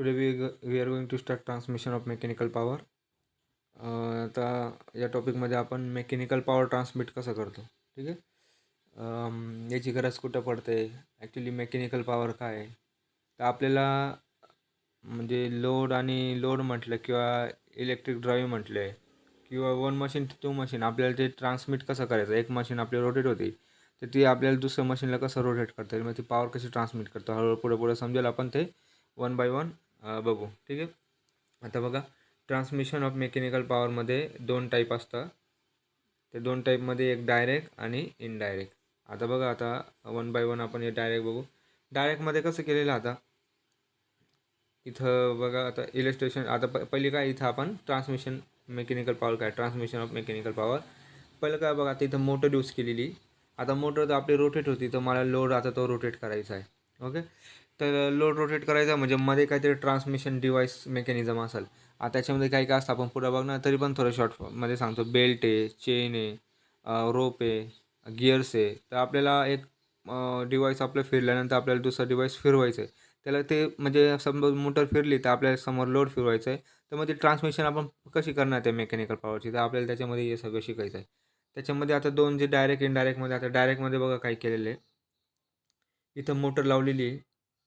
Today we are going to start transmission of mechanical power. आता या टॉपिकमध्ये आपण mechanical power transmit कसं करतो, ठीक आहे. याची गरज कुठं पडते, ॲक्च्युली मेकॅनिकल पॉवर काय आहे. तर आपल्याला म्हणजे लोड म्हटलं किंवा इलेक्ट्रिक ड्राईव्ह म्हटले किंवा वन मशीन टू मशीन आपल्याला ते ट्रान्समिट कसं करायचं. एक मशीन आपली रोटेट होती तर ती आपल्याला दुसऱ्या मशीनला कसं रोटेट करता येईल, मग ती पॉवर कशी ट्रान्समिट करतो हळूहळू पुढे पुढे समजेल. आपण ते वन बाय वन बघू, ठीक आहे. आता बघा, ट्रान्समिशन ऑफ मेकॅनिकल पॉवरमध्ये दोन टाईप असतात. ते दोन टाईपमध्ये एक डायरेक्ट आणि इनडायरेक्ट. आता बघा, आता वन बाय वन आपण हे डायरेक्ट बघू. डायरेक्टमध्ये कसं केलेलं आता इथं बघा, आता इलेस्ट्रेशन. आता पहिली काय, इथं आपण ट्रान्समिशन मेकॅनिकल पॉवर काय, ट्रान्समिशन ऑफ मेकॅनिकल पॉवर. पहिलं काय बघा, आता इथं मोटर यूज केलेली. आता मोटर तर आपली रोटेट होती, तर मला लोड आता तो रोटेट करायचा आहे. ओके, तर लोड रोटेट करायचा म्हणजे मध्ये काहीतरी ट्रान्समिशन डिव्हाइस मेकॅनिझम असेल. आता त्याच्यामध्ये काही काय असतं आपण पुढं बघणार, तरी पण थोडं शॉर्टमध्ये सांगतो. बेल्ट आहे, चेन आहे, रोप आहे, गिअर्स आहे. तर आपल्याला एक डिव्हाइस आपलं फिरल्यानंतर आपल्याला दुसरा डिव्हाइस फिरवायचं आहे. त्याला ते म्हणजे समजा मोटर फिरली तर आपल्याला समोर लोड फिरवायचं आहे. तर मग ते ट्रान्समिशन आपण कशी करणार त्या मेकॅनिकल पॉवरची, तर आपल्याला त्याच्यामध्ये हे सगळं शिकायचं आहे. त्याच्यामध्ये आता दोन जे डायरेक्ट इनडायरेक्टमध्ये, आता डायरेक्टमध्ये बघा काय केलेलं आहे. इथं मोटर लावलेली आहे,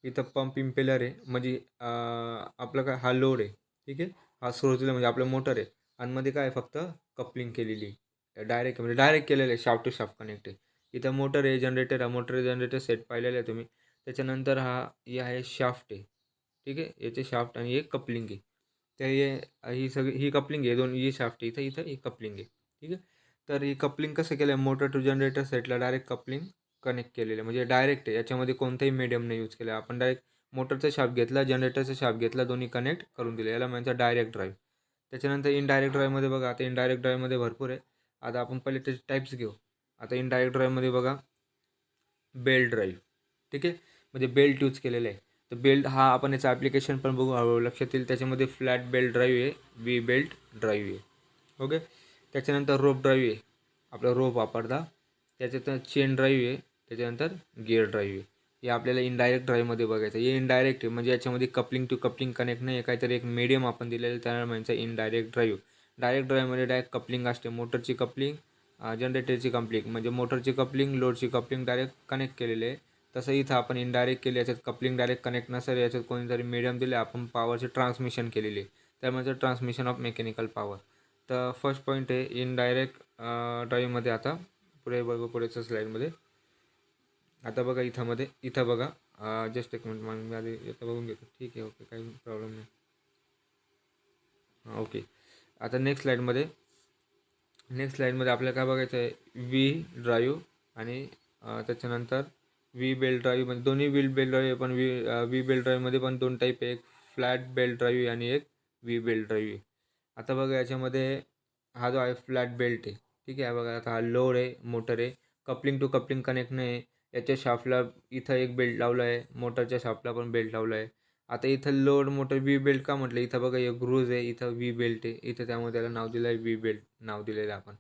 इथं पंप इम्पेलर आहे. म्हणजे आपलं काय, हा लोड आहे, ठीक आहे. हा सोर्स दिला म्हणजे आपलं मोटर आहे. आणि मध्ये काय फक्त कपलिंग केलेली आहे. डायरेक्ट केलेलं आहे, शाफ्ट टू शाफ्ट कनेक्ट आहे. इथं मोटर आहे, जनरेटर. हा मोटर जनरेटर सेट पाहिलेलं आहे तुम्ही. त्याच्यानंतर हे आहे शाफ्ट आहे, ठीक आहे. याचे शाफ्ट आणि एक कपलिंग आहे. तर ही सगळी ही कपलिंग आहे, दोन ही शाफ्ट आहे, इथं इथं ही कपलिंग आहे, ठीक आहे. तर ही कपलिंग कसं केलं आहे, motor to generator सेटला direct coupling connect केलेलं आहे. म्हणजे डायरेक्ट आहे, याच्यामध्ये कोणताही मीडियम नाही यूज केला. आपण डायरेक्ट मोटरचा शाफ्ट घेतला, जनरेटरचा शाफ्ट घेतला, दोन्ही कनेक्ट करून दिले. याला म्हणजे डायरेक्ट ड्राईव्ह. त्याच्यानंतर इनडायरेक्ट ड्राईव्हमध्ये बघा, आता इनडायरेक्ट ड्राईव्हमध्ये भरपूर आहे. आता आपण पहिले त्याचे टाईप्स घेऊ. आता इनडायरेक्ट ड्राईव्हमध्ये बघा, बेल्ट ड्राईव्ह, ठीक आहे. म्हणजे बेल्ट यूज केलेलं आहे. तर बेल्ट हा आपण याचं ॲप्लिकेशन पण बघू, हळूहळू लक्षात येईल. त्याच्यामध्ये फ्लॅट बेल्ट ड्राईव्ह आहे, वी बेल्ट ड्राईव्ह आहे, ओके. त्याच्यानंतर रोप ड्राईव्ह आहे, आपलं रोप वापरता. त्याच्यात चेन ड्राईव्ह आहे, त्याच्यानंतर गिअर ड्राईव्ह आहे. हे आपल्याला इनडायरेक्ट ड्राईव्हमध्ये बघायचं. हे इनडायरेक्ट आहे म्हणजे याच्यामध्ये कपलिंग टू कपलिंग कनेक्ट नाही आहे, काहीतरी एक मीडियम आपण दिलेलं, त्याला म्हणायचं इनडायरेक्ट ड्राईव्ह. डायरेक्ट ड्राईव्हमध्ये डायरेक्ट कपलिंग असते, मोटरची कपलिंग, जनरेटरची कपलिंग. म्हणजे मोटरची कपलिंग, लोडची कपलिंग डायरेक्ट कनेक्ट केलेले आहे. तसं इथं आपण इनडायरेक्ट केले, याच्यात कपलिंग डायरेक्ट कनेक्ट नसेल, याच्यात कोणीतरी मीडियम दिले, आपण पॉवरचे ट्रान्समिशन केलेली आहे. त्यामुळे ट्रान्समिशन ऑफ मेकॅनिकल पॉवर. तर फर्स्ट पॉईंट आहे इनडायरेक्ट ड्राईव्हमध्ये. आता पुढे बघू, पुढेच्या स्लाईडमध्ये. आता बघा इथं बघा, जस्ट एक मिनिट, मग मी आधी इथं बघून घेतो, ठीक आहे. ओके, काही प्रॉब्लेम नाही. हां, ओके. आता नेक्स्ट स्लाईडमध्ये आपल्याला काय बघायचं आहे, व्ही ड्राईव्ह आणि त्याच्यानंतर व्ही बेल्ट ड्राईव्ह. म्हणजे दोन्ही व्हील बेल्ट ड्राईव्ह, पण व्ही बेल्ट ड्राईव्हमध्ये पण दोन टाईप आहे, एक फ्लॅट बेल्ट ड्राईव्ह आणि एक व्ही बेल्ट ड्राईव्ह. आता बघा, याच्यामध्ये हा जो आहे फ्लॅट बेल्ट आहे, ठीक आहे. बघा, आता हा लोड आहे, मोटर आहे, कपलिंग टू कपलिंग कनेक्ट नाही आहे. याच्या शाफ्टला इथं एक बेल्ट लावला आहे, मोटरच्या शाफ्टला पण बेल्ट लावला आहे. आता इथं लोड मोटर व्ही बेल्ट का म्हटलं, इथं बघा एक ग्रूज आहे, इथं व्ही बेल्ट आहे, इथं त्यामुळे त्याला नाव दिलं आहे व्ही बेल्ट, नाव दिलेलं आहे आपण,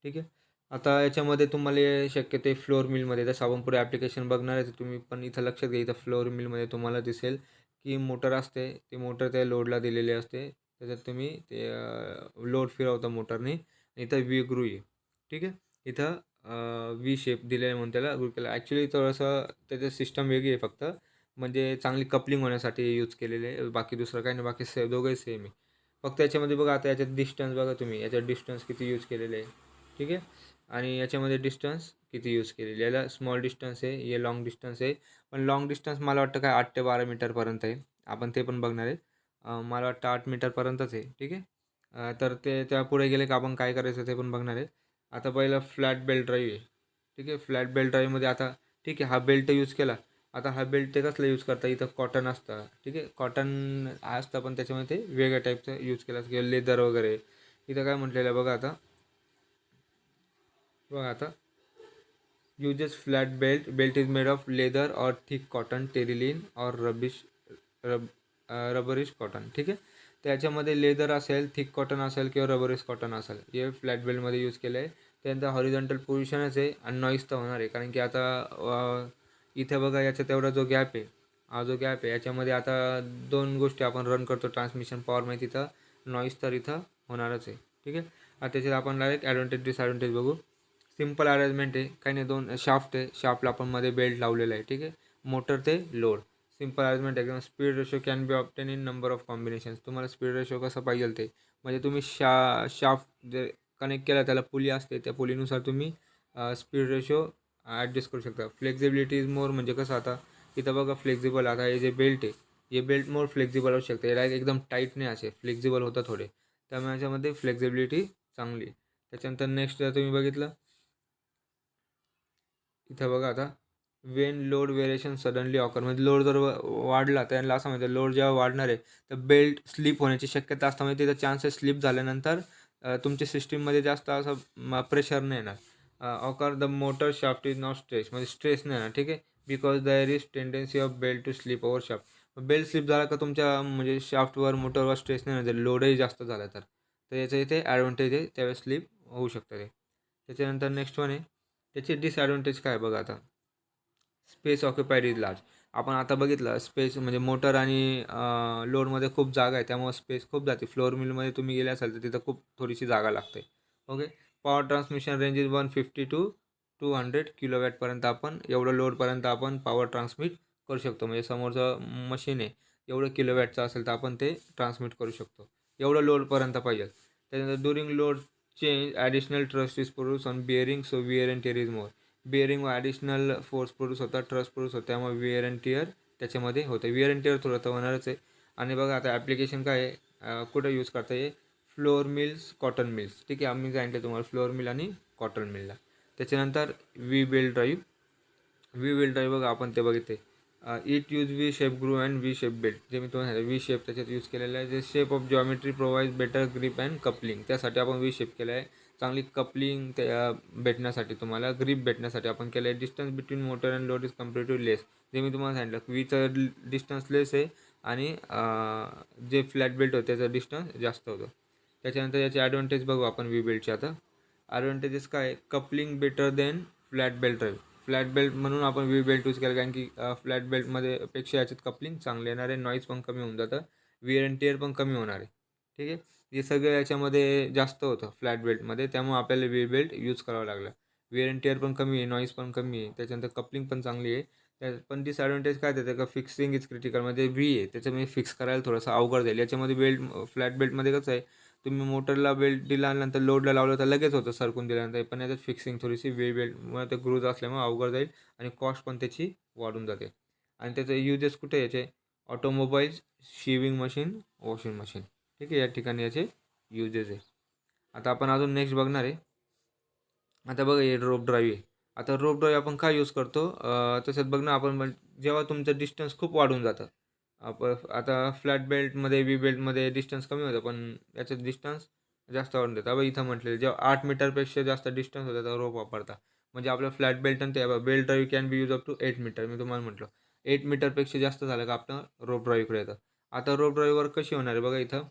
ठीक आहे. आता याच्यामध्ये तुम्हाला शक्यतो फ्लोअर मिलमध्ये, जसं आपण पुढे ॲप्लिकेशन बघणार आहे, तर तुम्ही पण इथं लक्षात घ्या. इथं फ्लोअर मिलमध्ये तुम्हाला दिसेल की मोटर असते, ती मोटर त्या लोडला दिलेली असते. त्याच्यात तुम्ही ते लोड फिरवता मोटरने. इथं व्ही ग्रू आहे, ठीक आहे. इथं व्ही शेप दिलेला म्हणून त्याला ग्रू केला. ॲक्च्युली थोडंसं त्याचं सिस्टम वेगळी आहे, फक्त म्हणजे चांगली कपलिंग होण्यासाठी यूज केलेले आहे, बाकी दुसरं काही नाही. बाकी दोघंही सेम आहे. फक्त याच्यामध्ये बघा, आता याच्यात डिस्टन्स बघा तुम्ही, याच्यात डिस्टन्स किती यूज केलेलं आहे, ठीक आहे. आणि याच्यामध्ये डिस्टन्स किती यूज केलेली, याला स्मॉल डिस्टन्स आहे, हे लॉंग डिस्टन्स आहे. पण लॉंग डिस्टन्स मला वाटतं काय 8 ते 12 मीटरपर्यंत आहे. आपण ते पण बघणार आहे. मला वाटतं 8 मीटरपर्यंतच आहे, ठीक आहे. तर ते त्या पुढे गेले का आपण काय करायचं ते पण बघणार आहे. आता पहिलं फ्लॅट बेल्ट ड्राईव्ह आहे, ठीक आहे. फ्लॅट बेल्ट ड्राईव्हमध्ये आता ठीक आहे, हा बेल्ट यूज केला. आता हा बेल्ट ते कसलं यूज करता, इथं कॉटन असतं, ठीक आहे. कॉटन असतं, पण त्याच्यामध्ये ते वेगळ्या टाईपचं यूज केलं किंवा लेदर वगैरे. इथं काय म्हटलेलं आहे बघा आता uses flat belt is made of leather or thick cotton Terylene और रबरिश कॉटन, ठीक आहे. त्याच्यामध्ये लेदर असेल, थिक कॉटन असेल किंवा रबरिश कॉटन असेल, हे फ्लॅट बेल्टमध्ये यूज केलं आहे. त्यानंतर हॉरिझॉन्टल पोझिशनच आहे आणि नॉईज तर होणार आहे, कारण की आता इथे बघा याचा तेवढा जो गॅप आहे, हा जो गॅप आहे याच्यामध्ये आता 2 गोष्टी आपण रन करतो ट्रान्समिशन पॉवरमध्ये, तिथं नॉईस तर इथं होणारच आहे. ठीक आहे. आता त्याच्यात आपण डायरेक्ट ॲडव्हांटेज डिसॲडव्हांटेज बघू. सिंपल अरेंजमेंट आहे, काही नाही. 2 शाफ्ट आहे, शाफ्टला आपण मध्ये बेल्ट लावलेला आहे. ठीक आहे. मोटर ते लोड, सिंपल अरेंजमेंट एकदम. Speed ratio can be obtain in number of combinations. तुम्हाला स्पीड रेशो कसं पाहिजे ते, म्हणजे तुम्ही शाफ्ट जे कनेक्ट केला त्याला पुली असते, त्या पुलीनुसार तुम्ही स्पीड रेशो ॲडजस्ट करू शकता. फ्लेक्झिबिलिटी इज मोर, म्हणजे कसं आता इथं बघा फ्लेक्झिबल, आता हे जे बेल्ट आहे हे बेल्ट मोर फ्लेक्झिबल होऊ शकते. याला एकदम टाईट नाही, असे फ्लेक्झिबल होतं थोडे, त्यामुळे याच्यामध्ये फ्लेक्झिबिलिटी चांगली. त्याच्यानंतर नेक्स्ट जर तुम्ही बघितलं इथं बघा आता, Wien load variation suddenly occur, म्हणजे लोड जर वाढला त्यांना असं म्हणजे लोड जेव्हा वाढणार आहे तर बेल्ट स्लिप होण्याची शक्यता असतं, म्हणजे तिथं चान्सेस स्लिप झाल्यानंतर तुमच्या सिस्टीममध्ये जास्त असं प्रेशर नाही येणार. ऑकर the motor shaft is not stress, म्हणजे स्ट्रेस नाही येणार. ठीक आहे. Because there is tendency of belt to slip over shaft. Belt slip झाला का तुमच्या म्हणजे शाफ्टवर मोटरवर स्ट्रेस नाही येणार, जर लोडही जास्त झाला तर याचं इथे ॲडव्हांटेज आहे, त्यावेळेस स्लिप होऊ शकतं ते. त्याच्यानंतर नेक्स्ट वन आहे, त्याचे डिसॲडव्हांटेज काय बघा आता. Space occupied is large. आपण आता बघितलं स्पेस म्हणजे मोटर आणि लोडमध्ये खूप जागा आहे, त्यामुळे स्पेस खूप जाते. फ्लोअर मिलमध्ये तुम्ही गेले असाल तर तिथं खूप थोडीशी जागा लागते. Okay. Power transmission range is 150 to 200 किलोवॅटपर्यंत आपण एवढं लोडपर्यंत आपण पॉवर ट्रान्समिट करू शकतो. म्हणजे समोरचं मशीन आहे एवढं किलोवॅटचं असेल तर आपण ते ट्रान्समिट करू शकतो, एवढं लोडपर्यंत पाहिजे. त्यानंतर during load change additional trust is produce on bearing, so where and tear is more. Bearing additional force produce होतात, ट्रस्ट प्रोड्यूस होतं, त्यामुळे विअर अँड टिअर त्याच्यामध्ये होतं. विअर अँड टिअर थोडं तर होणारच आहे. आणि बघा आता ॲप्लिकेशन काय आहे, कुठं यूज करता येईल, फ्लोअर मिल्स, कॉटन मिल्स. ठीक आहे, आम्ही सांगितलं तुम्हाला फ्लोअर मिल आणि कॉटन मिलला. त्याच्यानंतर V belt drive. V belt drive बघा आपण ते बघितले. It use V shape groove and V shape belt, जे मी तुम्हाला सांगितलं वी शेप त्याच्यात यूज केलेलं आहे. जे shape of geometry provide better grip and coupling, त्यासाठी आपण वी शेप केलं आहे. चांगली कपलिंग त्या भेटण्यासाठी, तुम्हाला ग्रिप भेटण्यासाठी आपण केलं आहे. Distance between motor and load is comparative less, जे मी तुम्हाला सांगितलं वीचं डिस्टन्स लेस आहे आणि जे फ्लॅट बेल्ट होतं त्याचं डिस्टन्स जास्त होतं. त्याच्यानंतर याचे ॲडव्हांटेज बघू आपण वी बेल्टचे आता. ॲडव्हांटेजेस काय, coupling better than flat belt drive. Flat belt म्हणून आपण वी बेल्ट यूज केला, कारण की फ्लॅट बेल्टमध्ये पेक्षा याच्यात कपलिंग चांगले येणार आहे, नॉईज पण कमी होऊन जातं, विअर अँड टिअर पण कमी होणार आहे. ठीक आहे. हे सगळं याच्यामध्ये जास्त होतं फ्लॅट बेल्टमध्ये, त्यामुळे आपल्याला वी बेल्ट यूज करावं लागलं. विअर अँड टिअर पण कमी आहे, नॉईज पण कमी आहे, त्याच्यानंतर कपलिंग पण चांगली आहे. पण डिसॲडव्हांटेज काय देतं का, फिक्सिंग इज क्रिटिकल, म्हणजे व्ही आहे त्याच्यामध्ये फिक्स करायला थोडंसं अवघड जाईल. याच्यामध्ये बेल्ट फ्लॅट बेल्टमध्ये कसं आहे, तुम्ही मोटरला बेल्ट दिल्यानंतर लोडला लावलं तर लगेच होतं सरकून दिल्यानंतर, पण याच्यात फिक्सिंग थोडीशी वे बेल्टमुळे ते ग्रूज असल्यामुळे अवघड जाईल आणि कॉस्ट पण त्याची वाढून जाते. आणि त्याचे युजेस कुठे याचे, ऑटोमोबाईल्स, शिविंग मशीन, वॉशिंग मशीन. ठीक आहे, या ठिकाणी याचे युजेस आहे. आता आपण अजून नेक्स्ट बघणार आहे. आता बघा हे रोप ड्राईव्ह आहे. आता रोप ड्राईव्ह आपण काय यूज करतो, तसंच बघ ना आपण जेव्हा तुमचं डिस्टन्स खूप वाढून जातं. आता फ्लॅट बेल्टमध्ये वी बेल्टमध्ये डिस्टन्स कमी होतं, पण याच्यात डिस्टन्स जास्त वाढून जातं. अब इथं म्हटलेलं जेव्हा 8 मीटरपेक्षा जास्त डिस्टन्स होतं तर रोप वापरता. म्हणजे आपलं फ्लॅट बेल्ट आणि ते belt drive can be use up to 8 metre, मी तुम्हाला म्हटलं 8 मीटरपेक्षा जास्त झालं का आपलं रोप ड्राईव्हकडे येतं. आता रोप ड्राईव्हवर कशी होणार आहे बघा इथं.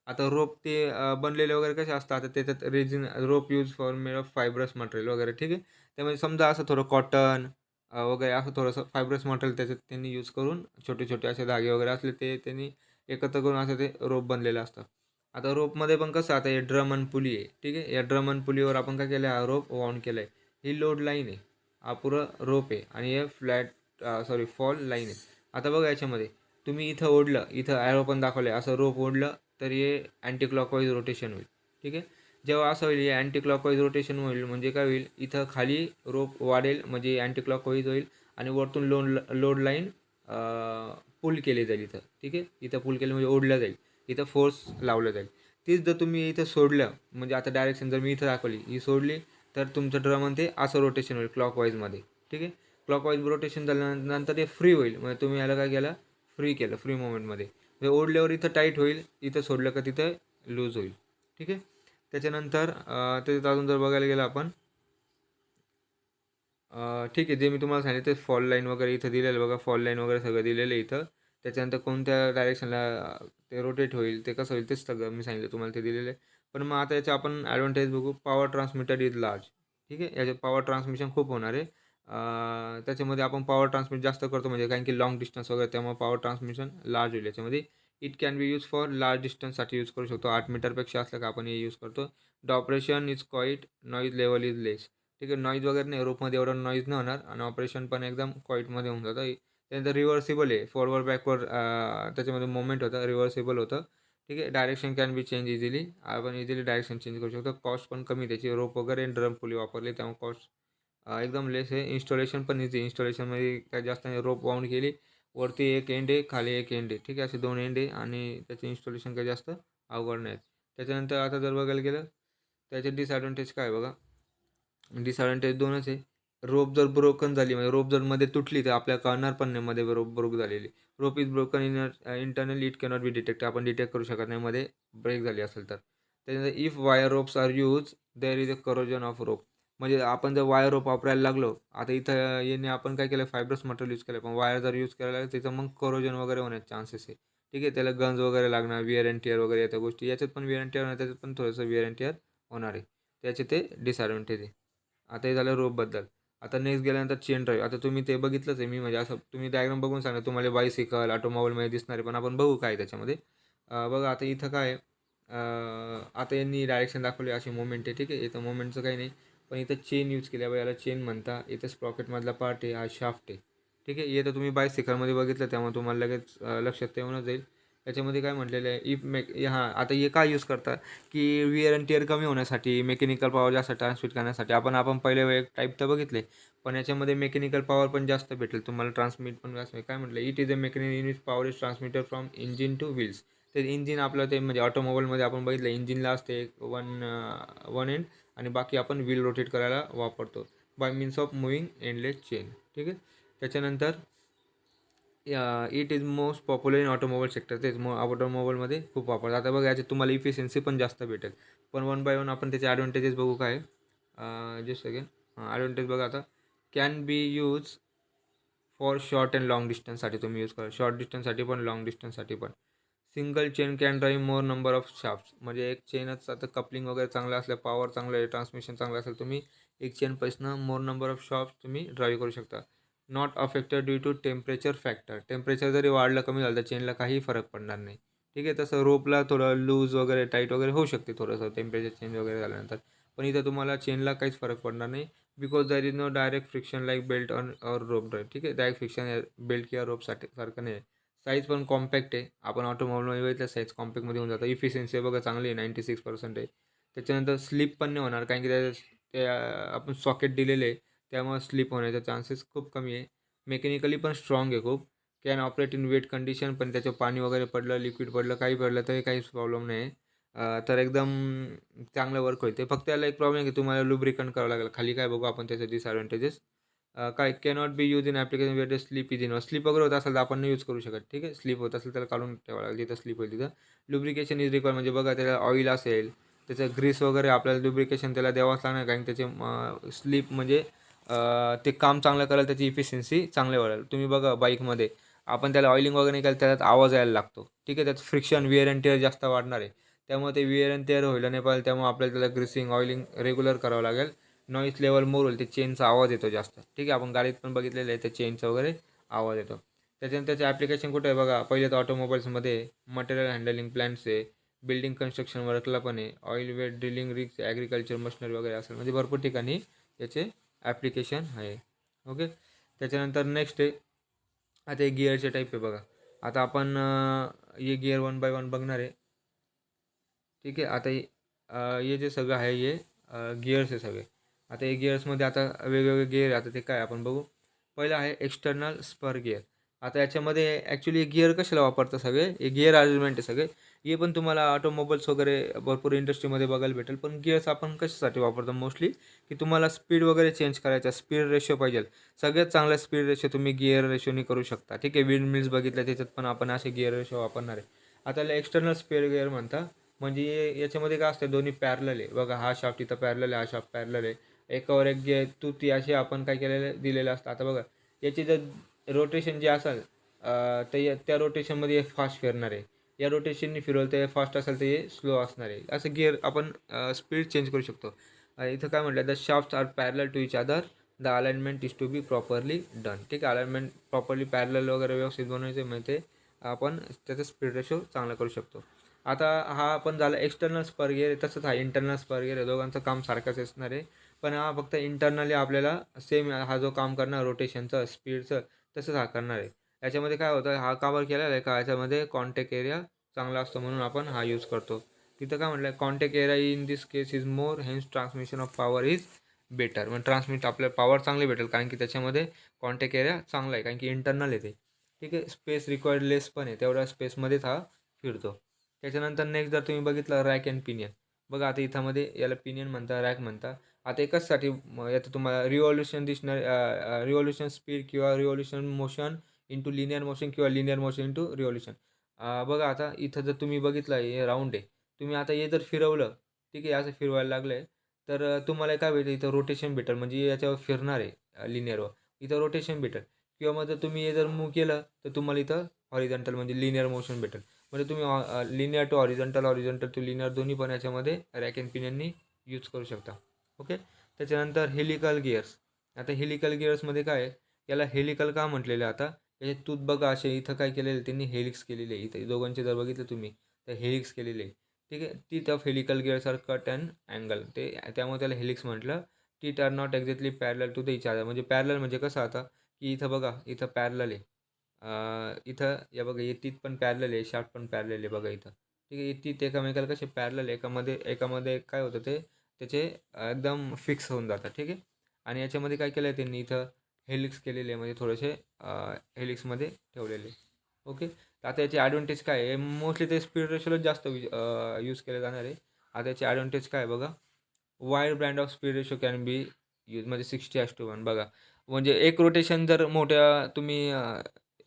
आता रोप ते बनलेले वगैरे कसे असतात, आता त्याच्यात resin rope use for made of fibrous material वगैरे. ठीक आहे. त्यामध्ये समजा असं थोडं कॉटन वगैरे असं थोडंसं फायब्रस मटेरियल त्याच्यात त्यांनी यूज करून छोटे छोटे असे धागे वगैरे असले ते त्यांनी एकत्र करून असं ते रोप बनलेलं असतं. आता रोपमध्ये पण कसं, आता हे ड्रम आणि पुली आहे. ठीक आहे. या ड्रम आणि पुलीवर आपण काय केलं, हा रोप वाऊंड केला आहे. ही लोड लाईन आहे, हा पुरं रोप आहे आणि हे फॉल लाईन आहे. आता बघा याच्यामध्ये तुम्ही इथं ओढलं, इथं ॲरो पण दाखवलं आहे, असं रोप ओढलं तर हे अँटी क्लॉकवाईज रोटेशन होईल. ठीक आहे. जेव्हा असं होईल हे अँटी क्लॉकवाईज रोटेशन होईल, म्हणजे काय होईल, इथं खाली रोप वाढेल म्हणजे अँटी क्लॉकवाईज होईल आणि वरतून लोड लाईन पुल केली जाईल इथं. ठीक आहे. इथं पुल केलं म्हणजे ओढलं जाईल, इथं फोर्स लावलं जाईल. तीच जर तुम्ही इथं सोडलं, म्हणजे आता डायरेक्शन जर मी इथं दाखवली, ही सोडली तर तुमचं ड्रम ते असं रोटेशन होईल क्लॉकवाईजमध्ये. ठीक आहे. क्लॉकवाईज रोटेशन झाल्यानंतर ते फ्री होईल, म्हणजे तुम्ही याला काय केलं, फ्री केलं, फ्री मोमेंटमध्ये. म्हणजे ओढल्यावर इथं टाईट होईल, इथं सोडलं का तिथं लूज होईल. ठीक आहे. त्याच्यानंतर त्याच्यात अजून जर बघायला गेलं आपण, ठीक आहे, जे मी तुम्हाला सांगितलं ते फॉल लाईन वगैरे इथं दिलेलं बघा, फॉल लाईन वगैरे सगळं दिलेलं आहे इथं. त्याच्यानंतर कोणत्या डायरेक्शनला ते रोटेट होईल, ते कसं होईल, तेच सगळं मी सांगितलं तुम्हाला, ते दिलेलं आहे. पण मग आता याचे आपण ॲडव्हांटेज बघू. Power transmitter is large. ठीक आहे. याचे पॉवर ट्रान्समिशन खूप होणार आहे. त्याच्यामध्ये आपण पॉवर ट्रान्समिट जास्त करतो म्हणजे कारण की लाँग डिस्टन्स वगैरे त्यामुळे पॉवर ट्रान्समिशन लार्ज होईल याच्यामध्ये. It can be use for large डिस्टन्ससाठी यूज करू शकतो. 8 मीटरपेक्षा असलं का आपण हे यूज करतो. The operation is quite noise level is less. ठीक आहे, नॉईज वगैरे नाही, रोपमध्ये एवढं नॉईज नाही होणार आणि ऑपरेशन पण एकदम क्वाईटमध्ये होऊन जातं. त्यानंतर रिव्हर्सिबल आहे, फॉरवर्ड बॅकवर्ड त्याच्यामध्ये मोमेंट होतं, रिव्हर्सिबल होतं. ठीक आहे, direction can be change easily. आपण इझिली डायरेक्शन चेंज करू शकतो. कॉस्ट पण कमी त्याची, रोप वगैरे ड्रम पुली वापरली त्यामुळे कॉस्ट एकदम लेस आहे. इन्स्टॉलेशन पण इझी. इन्स्टॉलेशनमध्ये काय जास्त नाही, रोप वाऊंड केली, वरती एक एंड आहे, खाली एक एंड आहे. ठीक आहे, असे 2 एंड आहे आणि त्याचे इन्स्टॉलेशन काही जास्त अवघड नाही. त्याच्यानंतर आता जर बघायला गेलं त्याचे डिसॲडव्हांटेज काय आहे बघा. डिसॲडव्हांटेज 2च आहे. रोप जर ब्रोकन झाली म्हणजे रोप जर मध्ये तुटली तर आपल्याला कळणार पण नाही मध्ये रोप ब्रोक झालेली. Rope is broken internally it cannot be detect. आपण डिटेक्ट करू शकत नाही मध्ये ब्रेक झाली असेल तर. त्याच्यानंतर if wire ropes are use there is a corrosion of rope. म्हणजे आपण जर वायर रोप वापरायला लागलो, आता इथं येणे आपण काय केलं, फायब्रस मटेरियल यूज केलं, पण वायर जर यूज करायला लागलं तिथं मग करोजन वगैरे होण्याचे चान्सेस आहे. ठीक आहे, त्याला गंज वगैरे लागणार, विअर अँड टिअर वगैरे येत्या गोष्टी. याच्यात पण विअर अँड टिअर होणार, त्याच्यात पण थोडंसं विअर अँड टिअर होणार आहे. त्याचे ते डिसॲडव्हांटेज आहे. आता हे झालं रोपबद्दल. आता नेक्स्ट गेल्यानंतर चेन ड्राईव्ह. आता तुम्ही ते बघितलंच आहे मी, म्हणजे असं तुम्ही डायग्राम बघून सांगा तुम्हाला बायसिकल, ऑटोमोबाईलमध्ये दिसणार आहे, पण आपण बघू काय त्याच्यामध्ये. बघा आता इथं काय आहे, आता यांनी डायरेक्शन दाखवली, अशी मोमेंट आहे. ठीक आहे, इथं मोमेंटचं काही नाही, पण इथं चेन यूज केली आहे, याला चेन म्हणता. इथं स्प्रॉकेटमधला पार्ट आहे, हा शाफ्ट आहे. ठीक आहे, हे तर तुम्ही बायसिकलमध्ये बघितलं त्यामुळे तुम्हाला लगेच लक्षात येऊनच जाईल. त्याच्यामध्ये काय म्हटलेलं आहे, इफ हां, आता हे काय यूज करतात की विअर अँड टिअर कमी होण्यासाठी, मेकॅनिकल पॉवर जास्त ट्रान्समिट करण्यासाठी. आपण पहिले एक टाईप तर बघितले, पण याच्यामध्ये मेकॅनिकल पॉवर पण जास्त भेटेल तुम्हाला, ट्रान्समिट पण जास्त. काय म्हटलं, it is a mechanical unit power is transmitter from engine two wheels. ते इंजिन आपलं ते म्हणजे ऑटोमोबाईलमध्ये आपण बघितलं इंजिनला असते वन एंड आणि बाकी आपण व्हील रोटेट करायला वापरतो bye means of moving endless chain. ठीक आहे, त्याच्यानंतर it is most popular in automobile sector. तेच ऑटोमोबाईलमध्ये खूप वापरतात. आता बघा याच्यात तुम्हाला इफिशियन्सी पण जास्त भेटेल. पण वन बाय वन आपण त्याचे ॲडव्हांटेजेस बघू काय. जस्ट अगेन ॲडव्हांटेज बघा आता. Can be use for short and long डिस्टन्ससाठी तुम्ही यूज करा, शॉर्ट डिस्टन्ससाठी पण लाँग डिस्टन्ससाठी पण. Single chain can drive more number of shafts. म्हणजे एक चेनच, आता कपलिंग वगैरे चांगलं असलं, पॉवर चांगलं आहे, ट्रान्समिशन चांगलं असेल, तुम्ही एक चेनपासून मोर नंबर ऑफ शाफ्ट तुम्ही ड्राईव्ह करू शकता. Not affected due to temperature factor. Temperature जरी वाढलं कमी झालं तर चेनला काही फरक पडणार नाही. ठीक आहे, तसं रोपला थोडं लूज वगैरे टाईट वगैरे होऊ शकते थोडंसं टेम्परेचर चेंज वगैरे झाल्यानंतर, पण इथं तुम्हाला चेनला काहीच फरक पडणार नाही. Because there is no direct friction like belt on और रोप ड्राईव्ह. ठीक आहे, डायरेक्ट फ्रिक्शन बेल्ट किंवा रोपसाठी सारखं नाही आहे. साईज पण कॉम्पॅक्ट आहे. आपण ऑटोमोबाईलमध्ये बघितलं साईज कॉम्पॅक्टमध्ये होऊन जातं. इफिशियन्सी बघा चांगली आहे, 96% आहे. त्याच्यानंतर स्लिप पण नाही होणार कारण की ते आपण सॉकेट दिलेले आहे, त्यामुळे स्लिप होण्याचे चान्सेस खूप कमी आहे. मेकॅनिकली पण स्ट्रॉंग आहे खूप. Can operate in wet condition. पण त्याचं पाणी वगैरे पडलं, लिक्विड पडलं, काही पडलं तरी काहीच प्रॉब्लेम नाही आहे. तर एकदम चांगलं वर्क होते. फक्त याला एक प्रॉब्लेम आहे की तुम्हाला लुब्रिकंट करावं लागेल. खाली काय बघू आपण त्याचे डिसॲडव्हांटेजेस. काय cannot be use in application wet slip is in. Slip वगैरे होत असेल तर आपण नाही यूज करू शकत. ठीक आहे, स्लीप होत असेल त्याला काढून ठेवावं लागेल, जिथं स्लीप होईल तिथं. Lubrication is require. म्हणजे बघा त्याला ऑइल असेल, त्याचं ग्रीस वगैरे आपल्याला लुब्रिकेशन त्याला द्यावंच लागणार कारण त्याचे स्लीप म्हणजे ते काम चांगलं करायला त्याची इफिशियन्सी चांगली वाढेल. तुम्ही बघा बाईकमध्ये आपण त्याला ऑइलिंग वगैरे नाही केलं त्याच्यात आवाज यायला लागतो. ठीक आहे, त्यात फ्रिक्शन विअर अँड टिअर जास्त वाढणार आहे, त्यामुळे ते विअर अँड टिअर व्हायला नाही पाहिजे. त्यामुळे आपल्याला त्याला ग्रीसिंग ऑइलिंग रेग्युलर करावं लागेल. नॉईस लेवल मोर होईल, ते चेनचा आवाज येतो जास्त. ठीक आहे, आपण गाडीत पण बघितलेलं आहे त्या चेनचा वगैरे आवाज येतो. त्याच्यानंतर त्याचे ॲप्लिकेशन कुठे आहे बघा. पहिले तर ऑटोमोबाईल्समध्ये मटेरियल हँडलिंग प्लॅन्ट्स आहे, बिल्डिंग कन्स्ट्रक्शन वर्कला पण आहे, oil wet drilling rigs, agriculture machinery वगैरे असेल, म्हणजे भरपूर ठिकाणी याचे ॲप्लिकेशन आहे. ओके, त्याच्यानंतर नेक्स्ट आहे आता हे गिअरचे टाईप आहे बघा. आता आपण हे गिअर वन बाय वन बघणार आहे. ठीक आहे, आता हे जे सगळं आहे हे गिअर्स आहे सगळे. आता हे गिअर्समध्ये आता वेगवेगळे गिअर आहे. आता ते काय आपण बघू. पहिलं आहे एक्सटर्नल स्पर गिअर. आता याच्यामध्ये ॲक्च्युली गिअर कशाला वापरतात सगळे, हे गिअर अरेंजमेंट आहे सगळे. हे पण तुम्हाला ऑटोमोबाईल्स वगैरे भरपूर इंडस्ट्रीमध्ये बघायला भेटेल. पण गिअर्स आपण कशासाठी वापरतो मोस्टली, की तुम्हाला स्पीड वगैरे चेंज करायचा, स्पीड रेशो पाहिजे. सगळ्यात चांगला स्पीड रेशो तुम्ही गिअर रेशोनी करू शकता. ठीक आहे, विंड मिल्स बघितल्या त्याच्यात पण आपण असे गिअर रेशो वापरणार आहे. आता याला एक्सटर्नल स्पेअर गिअर म्हणतात. म्हणजे याच्यामध्ये काय असतं, दोन्ही पॅरलल आहे बघा. हा शाफ्ट इथं पॅरलल आहे, हा शाफ्ट पॅरलल आहे, एकावर एक गे तुती असे आपण काय केलेलं दिलेलं असतं. आता बघा याची जर रोटेशन जे असेल त्या रोटेशनमध्ये फास्ट फिरणार आहे, या रोटेशनने फिरवलं तर फास्ट असेल तर हे स्लो असणार आहे. असं गिअर आपण स्पीड चेंज करू शकतो. इथं काय म्हटलं, the shafts are parallel to each other the alignment is to be properly done. ठीक आहे, अलाइनमेंट प्रॉपरली पॅरलल वगैरे व्यवस्थित बनवायचं म्हणजे आपण त्याचा स्पीड रेशो चांगला करू शकतो. आता हा आपण झाला एक्सटर्नल स्पर गिअर आहे, तसंच हा इंटरनल स्पर गिअर आहे. दोघांचं काम सारखंच असणार आहे, पण हा फक्त इंटरनली आपल्याला सेम हा जो काम करणार रोटेशनचं स्पीडचं तसंच हा करणार आहे. याच्यामध्ये काय होतं, हा कवर केलेला आहे का याच्यामध्ये कॉन्टॅक्ट एरिया चांगला असतो म्हणून आपण हा यूज करतो. तिथं काय म्हटलं, contact area in this case is more, hence transmission of power is better. मग ट्रान्समिट आपल्याला पॉवर चांगली भेटेल कारण की त्याच्यामध्ये कॉन्टॅक्ट एरिया चांगला आहे, कारण की इंटरनल आहे ते. ठीक आहे, स्पेस रिक्वायर्ड लेस पण आहे, तेवढ्या स्पेसमध्येच हा फिरतो. त्याच्यानंतर नेक्स्ट जर तुम्ही बघितलं रॅक अँड पिनियन. बघा आता इथामध्ये याला पिनियन म्हणता, रॅक म्हणता. आता एकाचसाठी याचं तुम्हाला रिव्हॉल्युशन दिसणार, रिव्हॉल्युशन स्पीड किंवा revolution motion into linear motion किंवा लिनियर मोशन इंटू रिव्हॉल्युशन. बघा आता इथं जर तुम्ही बघितलं हे राऊंड आहे, तुम्ही आता हे जर फिरवलं, ठीक आहे, असं फिरवायला लागलं आहे, तर तुम्हाला काय भेटेल इथं रोटेशन भेटेल, म्हणजे याच्यावर फिरणार आहे लिनियरवर, इथं रोटेशन भेटेल. किंवा मग जर तुम्ही हे जर मूव्ह केलं तर तुम्हाला इथं हॉरिझॉन्टल म्हणजे लिनियर मोशन भेटेल. म्हणजे तुम्ही linear to horizontal, horizontal to linear दोन्ही पण याच्यामध्ये रॅक अँड पिनियननी यूज करू शकता. ओके. त्याच्यानंतर हेलिकल गिअर्स. आता हेलिकल गिअर्समध्ये काय आहे, याला हेलिकल का म्हटलेलं आहे आता, याचे तूत बघा असे इथं काय केलेलं आहे त्यांनी, हेलिक्स केलेले आहे. इथं दोघांचे जर बघितलं तुम्ही तर हेलिक्स केलेले आहे. ठीक आहे, teeth of helical gears are cut and angle, ते त्यामुळे त्याला हेलिक्स म्हटलं. Teeth are not exactly parallel to the each other. म्हणजे पॅरलल म्हणजे कसं आता, की इथं बघा इथं पॅरलल आहे, इथं या बघा हे टीथ पण पॅरलल आहे, शाफ्ट पण पॅरलल आहे बघा इथं. ठीक आहे, टीथ एकामेकाला कसे पॅरलल आहे, एकामध्ये काय होतं ते त्याचे एकदम फिक्स होऊन जातात. ठीक आहे, आणि याच्यामध्ये काय केलं आहे त्यांनी इथं हेलिक्स केलेले आहे, म्हणजे थोडेसे हेलिक्समध्ये ठेवलेले. ओके. तर आता याची ॲडव्हांटेज काय आहे, मोस्टली ते स्पीड रेशोलाच जास्त यूज केलं जाणार आहे. आता याची ॲडव्हांटेज काय आहे बघा, wide brand of speed ratio can be use, म्हणजे 60:1 बघा. म्हणजे एक रोटेशन जर मोठ्या तुम्ही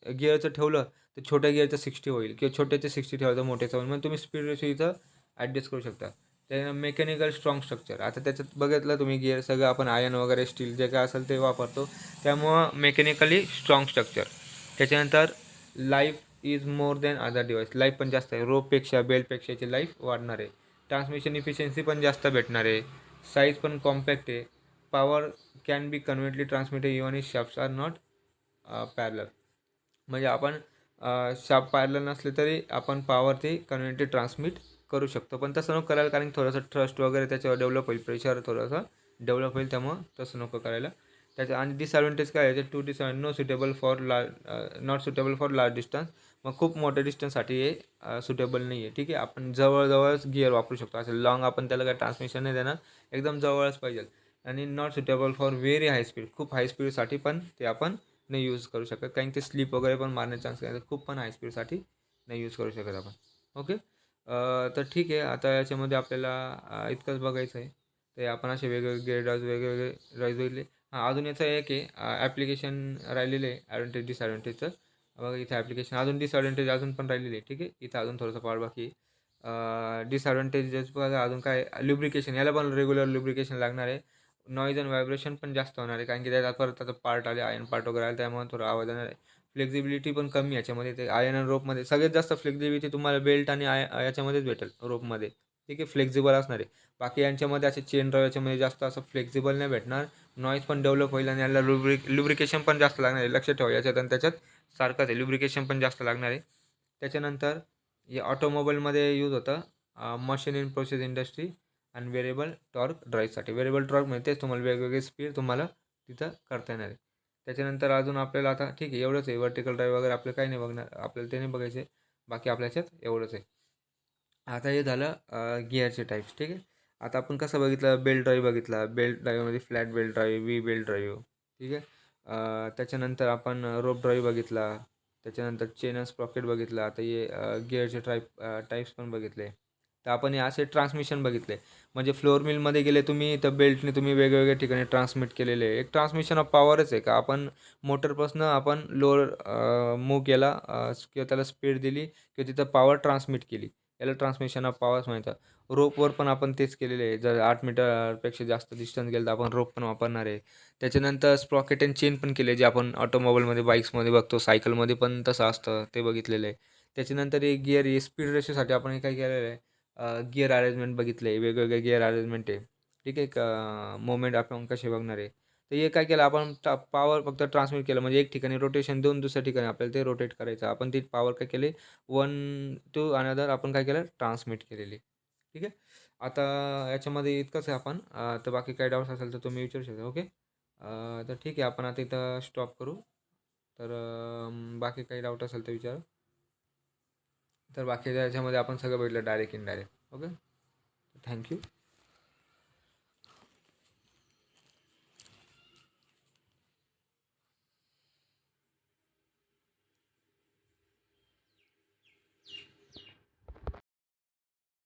गिअरचं ठेवलं तर छोट्या गिअरचं 60 होईल, किंवा छोट्याचं 60 ठेवलं तर मोठ्याचं होईल. मग तुम्ही स्पीड रेशो इथं ॲडजस्ट करू शकता. त्यानं मेकॅनिकल स्ट्रॉंग स्ट्रक्चर. आता त्याच्यात बघितलं तुम्ही गिअर सगळं आपण आयर्न वगैरे स्टील जे काय असेल ते वापरतो, त्यामुळं मेकॅनिकली स्ट्रॉंग स्ट्रक्चर. त्याच्यानंतर life is more than other device. Life पण जास्त आहे, रोपपेक्षा बेल्टपेक्षा याची लाईफ वाढणार आहे. ट्रान्समिशन इफिशियन्सी पण जास्त भेटणार आहे. साईज पण कॉम्पॅक्ट आहे. Power can be conveniently transmitted even if shafts are not parallel. म्हणजे आपण शाफ्ट पॅरलल नसले तरी आपण पॉवर ते कन्व्हेंटली ट्रान्समिट करू शकतो. पण तसं नको करायला, कारण थोडंसं ट्रस्ट वगैरे त्याच्यावर डेव्हलप होईल, प्रेशर थोडंसं डेव्हलप होईल, त्यामुळं तसं नको करायला. त्याच्या आणि डिसॲडव्हांटेज काय आहे, two disadvantage, not suitable for large distance. मग खूप मोठ्या डिस्टन्ससाठी हे सुटेबल नाही आहे. ठीक आहे, आपण जवळजवळच गिअर वापरू शकतो, असं लॉंग आपण त्याला काय ट्रान्समिशन नाही देणार, एकदम जवळच पाहिजे. आणि not suitable for very high speed, खूप हाय स्पीडसाठी पण ते आपण नाही यूज करू शकत, कारण ते स्लिप वगैरे पण मारण्याचे चान्स आहे, खूप पण हाय स्पीडसाठी नाही यूज करू शकत आपण. ओके. तर ठीक आहे, आता याच्यामध्ये आपल्याला इतकंच बघायचं आहे. ते आपण असे वेगवेगळे गेअर ड्राईव्ह वेगवेगळे ड्राईव्ह बघितले. हां, अजून याचं एक आहे ॲप्लिकेशन राहिलेलं आहे ॲडव्हांटेज डिसॲडव्हांटेजचं. बघा इथं ॲप्लिकेशन अजून डिसॲडव्हांटेज अजून पण राहिलेली आहे. ठीक आहे, इथं अजून थोडंसं पार्ट बाकी आहे. डिसॲडव्हांटेजेस बघा अजून काय, ल्युब्रिकेशन, याला पण रेग्युलर ल्युब्रिकेशन लागणार आहे. नॉईज अँड व्हायब्रेशन पण जास्त होणार आहे, कारण की त्यात परत आता पार्ट आले, आयर्न पार्ट वगैरे आले, त्यामुळे थोडा आवाज येणार आहे. फ्लेक्झिबिलिटी पण कमी याच्यामध्ये, ते आयर्न आणि रोपमध्ये सगळ्यात जास्त फ्लेक्झिबिलिटी तुम्हाला बेल्ट आणि याच्यामध्येच भेटेल, रोपमध्ये. ठीक आहे, फ्लेक्झिबल असणार आहे. बाकी यांच्यामध्ये असे चेन ड्राईव्ह याच्यामध्ये जास्त असं फ्लेक्झिबल नाही भेटणार. नॉईज पण डेव्हलप होईल आणि याला ल्युब्रिकेशन पण जास्त लागणार आहे. लक्षात ठेवा, याच्यात आणि त्याच्यात सारखंच आहे, ल्युब्रिकेशन पण जास्त लागणार आहे. त्याच्यानंतर हे ऑटोमोबाईलमध्ये यूज होतं, मशीन इन प्रोसेस इंडस्ट्री आणि व्हेरिएबल टॉर्क ड्राईव्हसाठी. व्हेरिएबल टॉर्क म्हणजे तेच तुम्हाला वेगवेगळे स्पीड तुम्हाला तिथं करता येणार आहे. त्याच्यानंतर अजून आपल्याला आता ठीक आहे एवढंच आहे, व्हर्टिकल ड्राईव्ह वगैरे आपलं काही नाही बघणार, आपल्याला ते नाही बघायचं आहे. बाकी आपल्या ह्याच्यात एवढंच आहे. आता हे झालं गिअरचे टाईप्स. ठीक आहे, आता आपण कसं बघितलं, बेल्ट ड्राईव्ह बघितला, बेल्ट ड्राईव्हमध्ये flat belt drive, V belt drive. ठीक आहे. त्याच्यानंतर आपण रोप ड्राईव्ह बघितला. त्याच्यानंतर चेन स्प्रॉकेट बघितला. आता हे गिअरचे टाईप्स पण बघितले. तर आपण हे असे ट्रान्समिशन बघितले. म्हणजे फ्लोअर मिलमध्ये गेले तुम्ही, तर बेल्टने तुम्ही वेगवेगळ्या ठिकाणी ट्रान्समिट केलेले आहे. एक ट्रान्समिशन ऑफ पॉवरच आहे, का आपण मोटरपासून आपण लोअर मूव्ह केला, किंवा त्याला स्पीड दिली किंवा तिथं पॉवर ट्रान्समिट केली, याला ट्रान्समिशन ऑफ पॉवर्स म्हणतात. रोपवर पण आपण तेच केलेले आहे. जर 8 मीटरपेक्षा जास्त डिस्टन्स गेलं तर आपण रोप पण वापरणार आहे. त्याच्यानंतर स्प्रॉकेट अँड चेन पण केले, जे आपण ऑटोमोबाईलमध्ये, बाईक्समध्ये बघतो, सायकलमध्ये पण तसं असतं, ते बघितलेलं आहे. त्याच्यानंतर एक गिअर, हे स्पीड रेशोसाठी आपण हे काय केलेलं आहे, गिअर अरेंजमेंट बघितलं आहे, वेगवेगळे गिअर अरेंजमेंट आहे. ठीक आहे, का मोमेंट आपण कसे बघणार आहे. तर हे काय केलं आपण पॉवर फक्त ट्रान्समिट केलं म्हणजे एक ठिकाणी रोटेशन देऊन दुसऱ्या ठिकाणी आपल्याला ते रोटेट करायचं. आपण ती पॉवर काय केली वन टू अनदर आपण काय केलं ट्रान्समिट केलेली. ठीक आहे. आता याच्यामध्ये इतकंच आहे आपण तर बाकी काही डाऊट्स असेल तर तुम्ही विचारू शकता. ओके. तर ठीक आहे आपण आता इथं स्टॉप करू. तर बाकी काही डाऊट असेल तर विचारा. तर बाकीच्या याच्यामध्ये आपण सगळं बघितलं डायरेक्ट इनडायरेक्ट. ओके. थँक्यू.